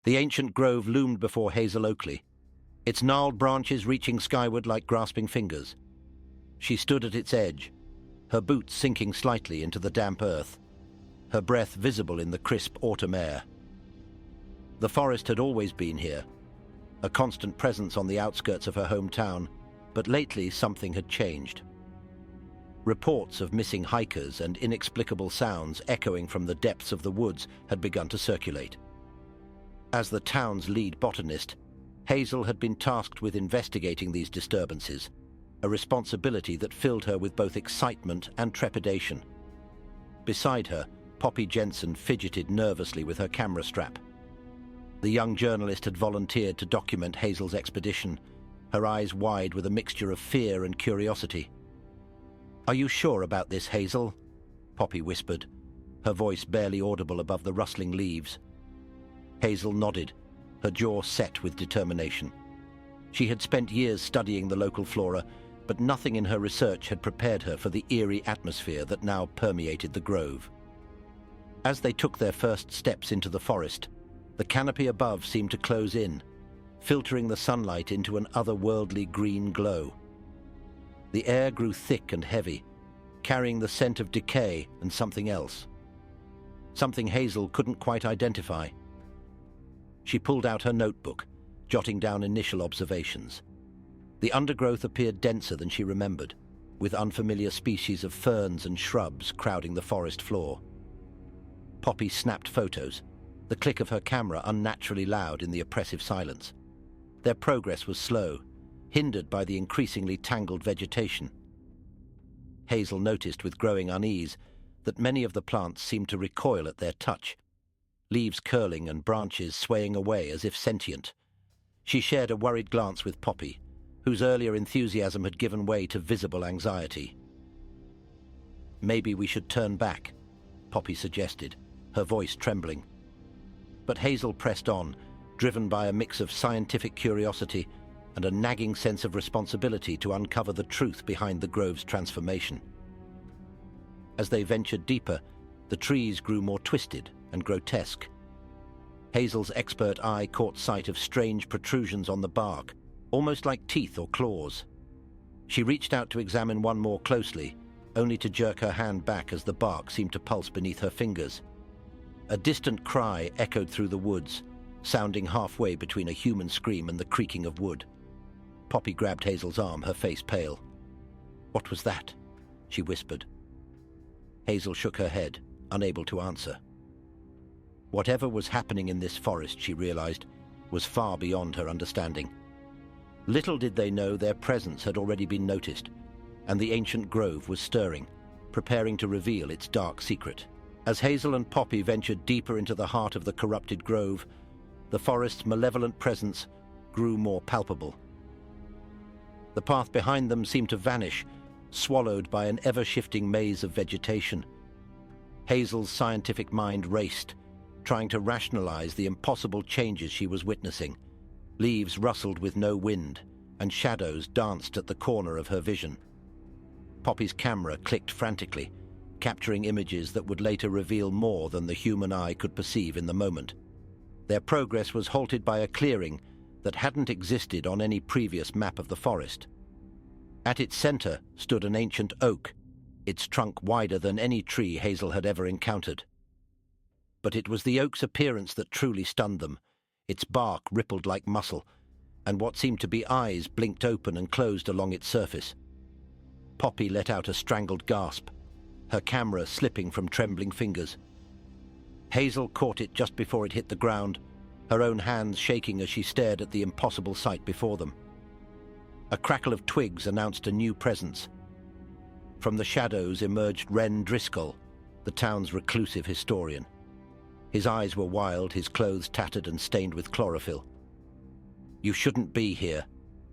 The ancient grove loomed before Hazel Oakley, its gnarled branches reaching skyward like grasping fingers. She stood at its edge, her boots sinking slightly into the damp earth, her breath visible in the crisp autumn air. The forest had always been here, a constant presence on the outskirts of her hometown, but lately something had changed. Reports of missing hikers and inexplicable sounds echoing from the depths of the woods had begun to circulate. As the town's lead botanist, Hazel had been tasked with investigating these disturbances, a responsibility that filled her with both excitement and trepidation. Beside her, Poppy Jensen fidgeted nervously with her camera strap. The young journalist had volunteered to document Hazel's expedition, her eyes wide with a mixture of fear and curiosity. "Are you sure about this, Hazel?" Poppy whispered, her voice barely audible above the rustling leaves. Hazel nodded, her jaw set with determination. She had spent years studying the local flora, but nothing in her research had prepared her for the eerie atmosphere that now permeated the grove. As they took their first steps into the forest, the canopy above seemed to close in, filtering the sunlight into an otherworldly green glow. The air grew thick and heavy, carrying the scent of decay and something else. Something Hazel couldn't quite identify. She pulled out her notebook, jotting down initial observations. The undergrowth appeared denser than she remembered, with unfamiliar species of ferns and shrubs crowding the forest floor. Poppy snapped photos, the click of her camera unnaturally loud in the oppressive silence. Their progress was slow, hindered by the increasingly tangled vegetation. Hazel noticed with growing unease that many of the plants seemed to recoil at their touch, leaves curling and branches swaying away as if sentient. She shared a worried glance with Poppy, whose earlier enthusiasm had given way to visible anxiety. "Maybe we should turn back," Poppy suggested, her voice trembling. But Hazel pressed on, driven by a mix of scientific curiosity and a nagging sense of responsibility to uncover the truth behind the grove's transformation. As they ventured deeper, the trees grew more twisted and grotesque. Hazel's expert eye caught sight of strange protrusions on the bark, almost like teeth or claws. She reached out to examine one more closely, only to jerk her hand back as the bark seemed to pulse beneath her fingers. A distant cry echoed through the woods, sounding halfway between a human scream and the creaking of wood. Poppy grabbed Hazel's arm, her face pale. "What was that?" she whispered. Hazel shook her head, unable to answer. Whatever was happening in this forest, she realized, was far beyond her understanding. Little did they know their presence had already been noticed, and the ancient grove was stirring, preparing to reveal its dark secret. As Hazel and Poppy ventured deeper into the heart of the corrupted grove, the forest's malevolent presence grew more palpable. The path behind them seemed to vanish, swallowed by an ever-shifting maze of vegetation. Hazel's scientific mind raced, trying to rationalize the impossible changes she was witnessing. Leaves rustled with no wind, and shadows danced at the corner of her vision. Poppy's camera clicked frantically, capturing images that would later reveal more than the human eye could perceive in the moment. Their progress was halted by a clearing that hadn't existed on any previous map of the forest. At its center stood an ancient oak, its trunk wider than any tree Hazel had ever encountered. But it was the oak's appearance that truly stunned them. Its bark rippled like muscle, and what seemed to be eyes blinked open and closed along its surface. Poppy let out a strangled gasp, her camera slipping from trembling fingers. Hazel caught it just before it hit the ground, her own hands shaking as she stared at the impossible sight before them. A crackle of twigs announced a new presence. From the shadows emerged Wren Driscoll, the town's reclusive historian. His eyes were wild, his clothes tattered and stained with chlorophyll. "You shouldn't be here,"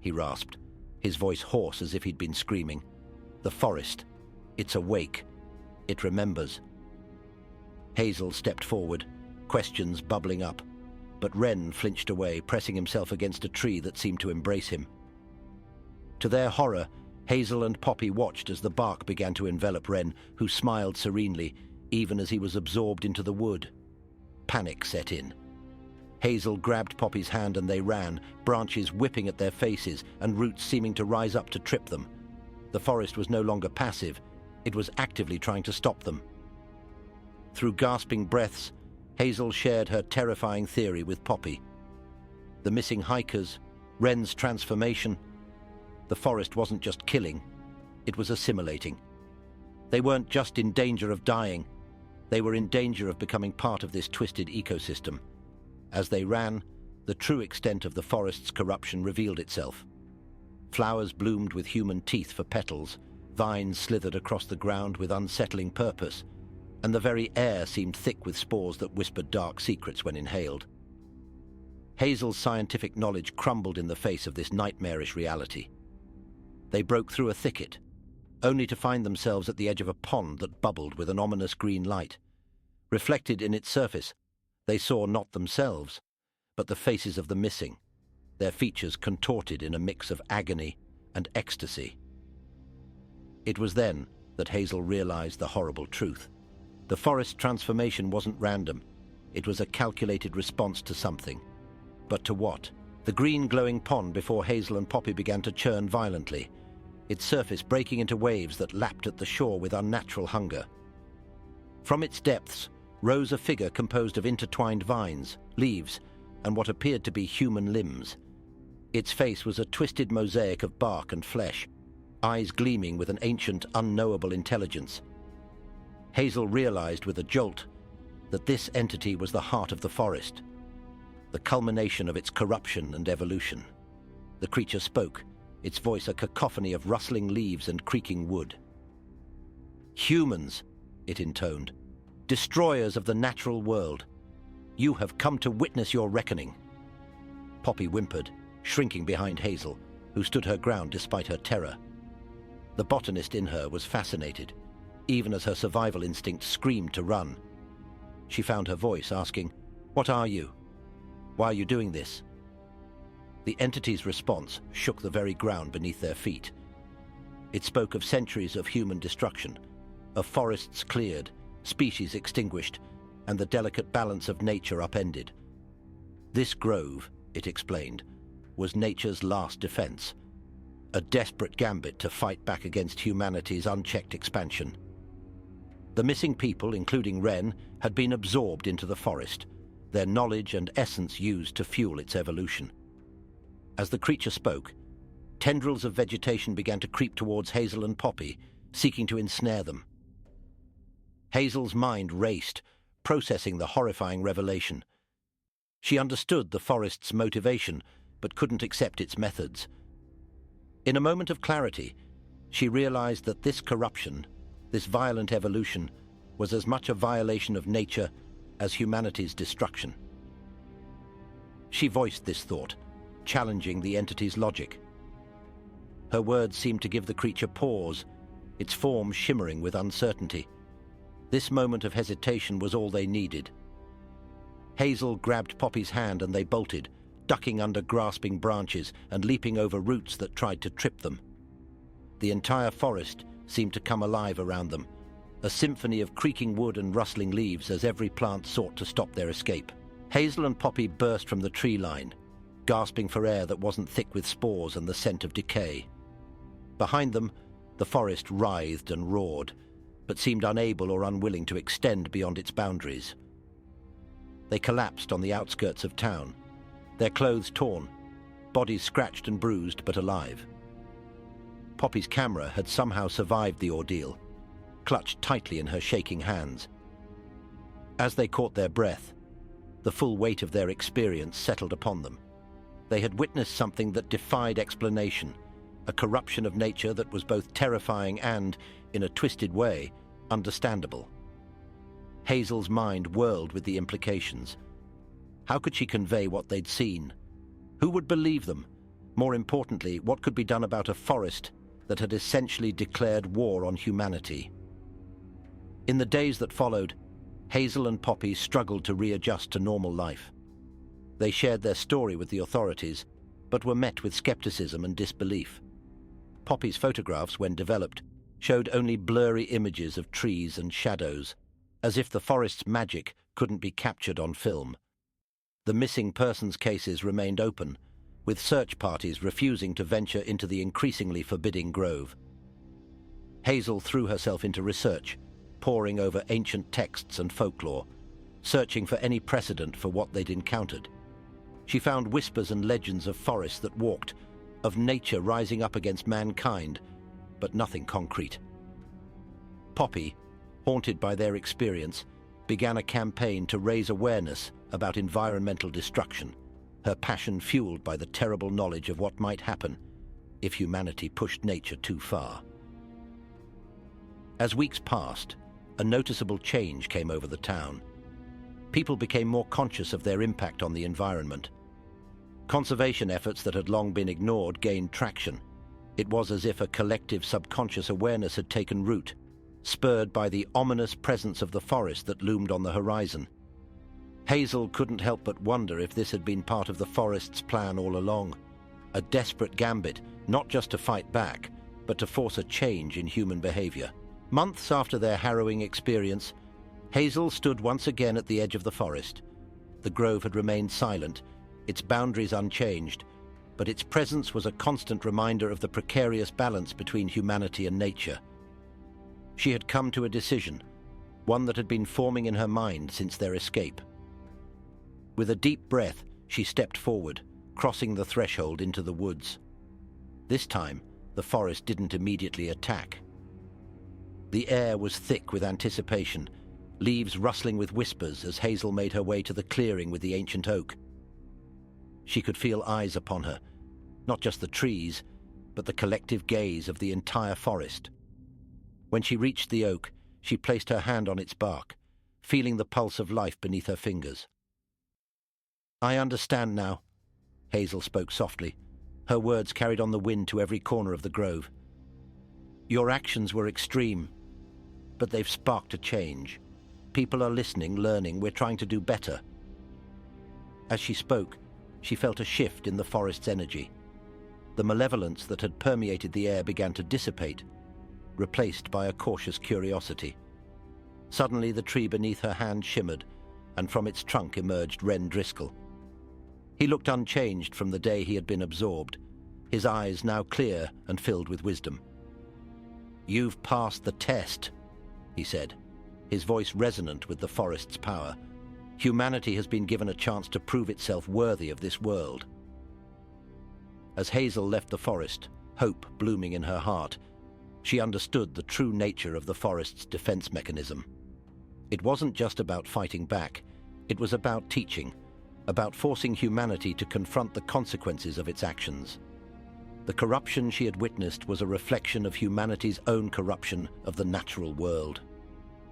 he rasped, his voice hoarse as if he'd been screaming. "The forest. It's awake. It remembers." Hazel stepped forward, questions bubbling up, but Wren flinched away, pressing himself against a tree that seemed to embrace him. To their horror, Hazel and Poppy watched as the bark began to envelop Wren, who smiled serenely, even as he was absorbed into the wood. Panic set in. Hazel grabbed Poppy's hand and they ran, branches whipping at their faces and roots seeming to rise up to trip them. The forest was no longer passive. It was actively trying to stop them. Through gasping breaths, Hazel shared her terrifying theory with Poppy. The missing hikers, Wren's transformation. The forest wasn't just killing, it was assimilating. They weren't just in danger of dying, they were in danger of becoming part of this twisted ecosystem. As they ran, the true extent of the forest's corruption revealed itself. Flowers bloomed with human teeth for petals, vines slithered across the ground with unsettling purpose, and the very air seemed thick with spores that whispered dark secrets when inhaled. Hazel's scientific knowledge crumbled in the face of this nightmarish reality. They broke through a thicket, only to find themselves at the edge of a pond that bubbled with an ominous green light. Reflected in its surface, they saw not themselves, but the faces of the missing, their features contorted in a mix of agony and ecstasy. It was then that Hazel realized the horrible truth. The forest transformation wasn't random. It was a calculated response to something. But to what? The green glowing pond before Hazel and Poppy began to churn violently, its surface breaking into waves that lapped at the shore with unnatural hunger. From its depths rose a figure composed of intertwined vines, leaves, and what appeared to be human limbs. Its face was a twisted mosaic of bark and flesh, eyes gleaming with an ancient, unknowable intelligence. Hazel realized with a jolt that this entity was the heart of the forest, the culmination of its corruption and evolution. The creature spoke, its voice a cacophony of rustling leaves and creaking wood. "Humans," it intoned, "destroyers of the natural world. You have come to witness your reckoning." Poppy whimpered, shrinking behind Hazel, who stood her ground despite her terror. The botanist in her was fascinated, even as her survival instinct screamed to run. She found her voice asking, "What are you? Why are you doing this?" The entity's response shook the very ground beneath their feet. It spoke of centuries of human destruction, of forests cleared, species extinguished, and the delicate balance of nature upended. This grove, it explained, was nature's last defense, a desperate gambit to fight back against humanity's unchecked expansion. The missing people, including Wren, had been absorbed into the forest, their knowledge and essence used to fuel its evolution. As the creature spoke, tendrils of vegetation began to creep towards Hazel and Poppy, seeking to ensnare them. Hazel's mind raced, processing the horrifying revelation. She understood the forest's motivation, but couldn't accept its methods. In a moment of clarity, she realized that this corruption, this violent evolution, was as much a violation of nature as humanity's destruction. She voiced this thought, challenging the entity's logic. Her words seemed to give the creature pause, its form shimmering with uncertainty. This moment of hesitation was all they needed. Hazel grabbed Poppy's hand and they bolted, ducking under grasping branches and leaping over roots that tried to trip them. The entire forest seemed to come alive around them, a symphony of creaking wood and rustling leaves as every plant sought to stop their escape. Hazel and Poppy burst from the tree line, gasping for air that wasn't thick with spores and the scent of decay. Behind them, the forest writhed and roared, but seemed unable or unwilling to extend beyond its boundaries. They collapsed on the outskirts of town, their clothes torn, bodies scratched and bruised but alive. Poppy's camera had somehow survived the ordeal, clutched tightly in her shaking hands. As they caught their breath, the full weight of their experience settled upon them. They had witnessed something that defied explanation, a corruption of nature that was both terrifying and, in a twisted way, understandable. Hazel's mind whirled with the implications. How could she convey what they'd seen? Who would believe them? More importantly, what could be done about a forest that had essentially declared war on humanity? In the days that followed, Hazel and Poppy struggled to readjust to normal life. They shared their story with the authorities, but were met with skepticism and disbelief. Poppy's photographs, when developed, showed only blurry images of trees and shadows, as if the forest's magic couldn't be captured on film. The missing persons cases remained open, with search parties refusing to venture into the increasingly forbidding grove. Hazel threw herself into research, poring over ancient texts and folklore, searching for any precedent for what they'd encountered. She found whispers and legends of forests that walked, of nature rising up against mankind, but nothing concrete. Poppy, haunted by their experience, began a campaign to raise awareness about environmental destruction, her passion fueled by the terrible knowledge of what might happen if humanity pushed nature too far. As weeks passed, a noticeable change came over the town. People became more conscious of their impact on the environment. Conservation efforts that had long been ignored gained traction. It was as if a collective subconscious awareness had taken root, spurred by the ominous presence of the forest that loomed on the horizon. Hazel couldn't help but wonder if this had been part of the forest's plan all along. A desperate gambit, not just to fight back, but to force a change in human behavior. Months after their harrowing experience, Hazel stood once again at the edge of the forest. The grove had remained silent, its boundaries unchanged, but its presence was a constant reminder of the precarious balance between humanity and nature. She had come to a decision, one that had been forming in her mind since their escape. With a deep breath, she stepped forward, crossing the threshold into the woods. This time, the forest didn't immediately attack. The air was thick with anticipation, leaves rustling with whispers as Hazel made her way to the clearing with the ancient oak. She could feel eyes upon her, not just the trees, but the collective gaze of the entire forest. When she reached the oak, she placed her hand on its bark, feeling the pulse of life beneath her fingers. "I understand now," Hazel spoke softly. Her words carried on the wind to every corner of the grove. "Your actions were extreme, but they've sparked a change. People are listening, learning, we're trying to do better." As she spoke, she felt a shift in the forest's energy. The malevolence that had permeated the air began to dissipate, replaced by a cautious curiosity. Suddenly the tree beneath her hand shimmered, and from its trunk emerged Wren Driscoll. He looked unchanged from the day he had been absorbed, his eyes now clear and filled with wisdom. "You've passed the test," he said, his voice resonant with the forest's power. "Humanity has been given a chance to prove itself worthy of this world." As Hazel left the forest, hope blooming in her heart, she understood the true nature of the forest's defense mechanism. It wasn't just about fighting back, it was about teaching, about forcing humanity to confront the consequences of its actions. The corruption she had witnessed was a reflection of humanity's own corruption of the natural world.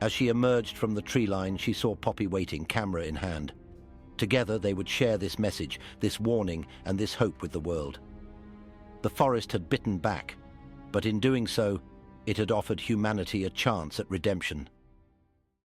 As she emerged from the tree line, she saw Poppy waiting, camera in hand. Together they would share this message, this warning, and this hope with the world. The forest had bitten back, but in doing so, it had offered humanity a chance at redemption.